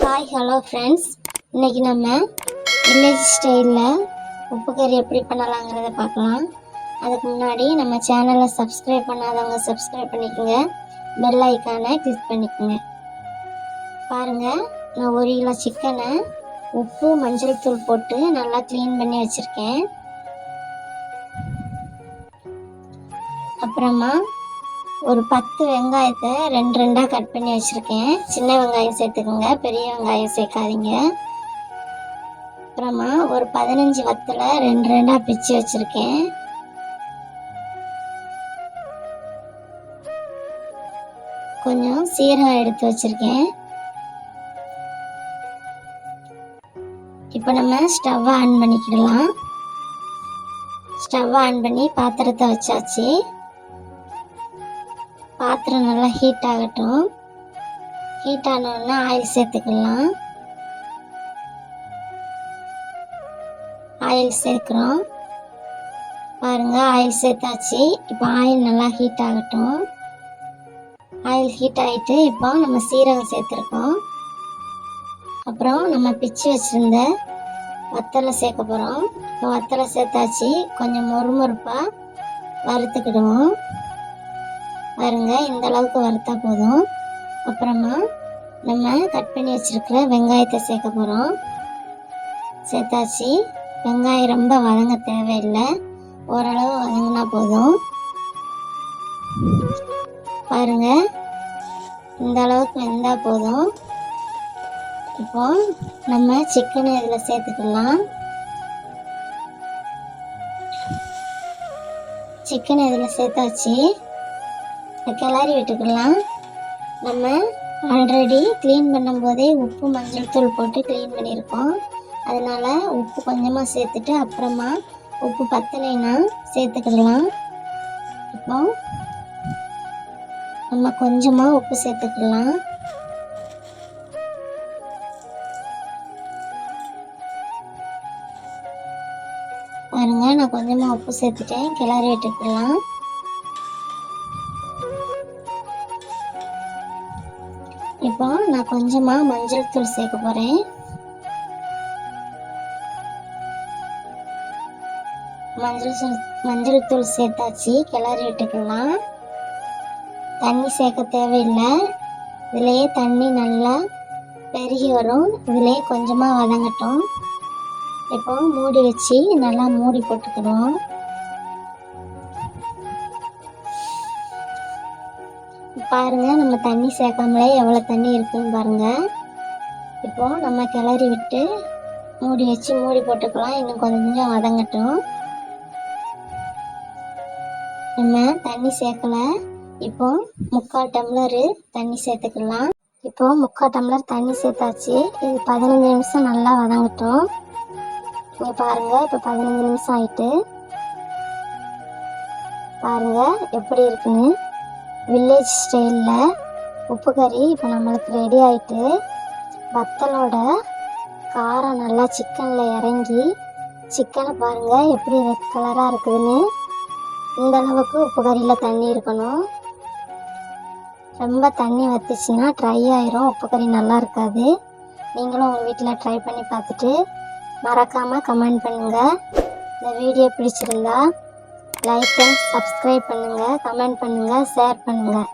Hi hello friends, இன்றைக்கி நம்ம village ஸ்டைலில் உப்பு கறி எப்படி பண்ணலாங்கிறத பார்க்கலாம். அதுக்கு முன்னாடி நம்ம சேனலை சப்ஸ்கிரைப் பண்ணாதவங்க சப்ஸ்கிரைப் பண்ணிக்கோங்க, பெல் ஐக்கானை கிளிக் பண்ணிக்கோங்க. பாருங்கள், நான் 1 கிலோ சிக்கனை உப்பு மஞ்சள் தூள் போட்டு நல்லா க்ளீன் பண்ணி வச்சுருக்கேன். அப்புறமா ஒரு 10 வெங்காயத்தை 2 கட் பண்ணி வச்சுருக்கேன். சின்ன வெங்காயம் சேர்த்துக்கோங்க, பெரிய வெங்காயம் சேர்க்காதீங்க. அப்புறமா ஒரு 15 வத்தலை 2 பிச்சு வச்சுருக்கேன். கொஞ்சம் சீரகம் எடுத்து வச்சுருக்கேன். இப்போ நம்ம ஸ்டவ்வை ஆன் பண்ணிக்கிடலாம். ஸ்டவ்வை ஆன் பண்ணி பாத்திரத்தை வச்சாச்சு. பாத்திரம் நல்லா ஹீட் ஆகட்டும். ஹீட் ஆனோடனே ஆயில் சேர்த்துக்கலாம். ஆயில் சேர்க்குறோம். பாருங்க, ஆயில் சேர்த்தாச்சு. இப்போ ஆயில் நல்லா ஹீட் ஆகட்டும். ஆயில் ஹீட் ஆகிட்டு இப்போ நம்ம சீரகம் சேர்த்துருக்கோம். அப்புறம் நம்ம பிச்சு வச்சுருந்த வத்தலை சேர்க்க போகிறோம். இப்போ வத்தலை சேர்த்தாச்சு. கொஞ்சம் மொறுமொறுப்பாக வறுத்துக்கிடுவோம். பாருங்க, இந்த அளவுக்கு வறுத்தா போதும். அப்புறமா நம்ம கட் பண்ணி வச்சிருக்கிற வெங்காயத்தை சேர்க்க போகிறோம். சேர்த்தாச்சு. வெங்காயம் ரொம்ப வதங்க தேவையில்லை, ஓரளவு வதங்கினா போதும். பாருங்க, இந்த அளவுக்கு வெந்தால் போதும். இப்போ நம்ம சிக்கனை இதில் சேர்த்துக்கலாம். சிக்கனை இதில் சேர்த்தாச்சு. கிளறி விட்டுக்கலாம். நம்ம ஆல்ரெடி க்ளீன் பண்ணும்போதே உப்பு மஞ்சள் தூள் போட்டு க்ளீன் பண்ணியிருக்கோம். அதனால உப்பு கொஞ்சமாக சேர்த்துட்டு அப்புறமா உப்பு பத்தலைன்னா சேர்த்துக்கலாம். இப்போ நம்ம கொஞ்சமாக உப்பு சேர்த்துக்கலாம். பாருங்க, நான் கொஞ்சமாக உப்பு சேர்த்துட்டேன். கிளறி விட்டுக்கலாம். இப்போ நான் கொஞ்சமாக மஞ்சள் தூள் சேர்க்க போகிறேன். மஞ்சள் தூள் சேர்த்தாச்சு. கிளறி விட்டுக்கலாம். தண்ணி சேர்க்க தேவையில்லை. இதுலேயே தண்ணி நல்லா பெருகி வரும். இதுலேயே கொஞ்சமாக வதங்கட்டும். இப்போ மூடி வச்சு நல்லா மூடி போட்டுக்கிடுவோம். பாருங்க, நம்ம தண்ணி சேர்க்காமலே எவ்வளோ தண்ணி இருக்குன்னு பாருங்க. இப்போ நம்ம கிளறி விட்டு மூடி வச்சு மூடி போட்டுக்கலாம். இன்னும் கொஞ்சம் வதங்கட்டும். நம்ம தண்ணி சேர்க்கல. இப்போ 3/4 டம்ளர் தண்ணி சேர்த்துக்கலாம். இப்போ 3/4 டம்ளர் தண்ணி சேர்த்தாச்சு. இது 15 நிமிஷம் நல்லா வதங்கட்டும். இங்கே பாருங்க, இப்போ 15 நிமிஷம் ஆயிட்டு. பாருங்க எப்படி இருக்குன்னு. வில்லேஜ் ஸ்டைலில் உப்பு கறி இப்போ நம்மளுக்கு ரெடி ஆகிட்டு. வத்தலோட காரம் நல்லா சிக்கனில் இறங்கி, சிக்கனை பாருங்கள் எப்படி ரெட் கலராக இருக்குதுன்னு. இந்த அளவுக்கு உப்பு கறியில் தண்ணி இருக்கணும். ரொம்ப தண்ணி வத்துச்சுன்னா ட்ரை ஆயிரும், உப்பு கறி நல்லா இருக்காது. நீங்களும் உங்கள் வீட்டில் ட்ரை பண்ணி பார்த்துட்டு மறக்காமல் கமெண்ட் பண்ணுங்கள். இந்த வீடியோ பிடிச்சிருந்தா லைக் அண்ட் சப்ஸ்கிரைப் பண்ணுங்கள், கமெண்ட் பண்ணுங்கள், ஷேர் பண்ணுங்கள்.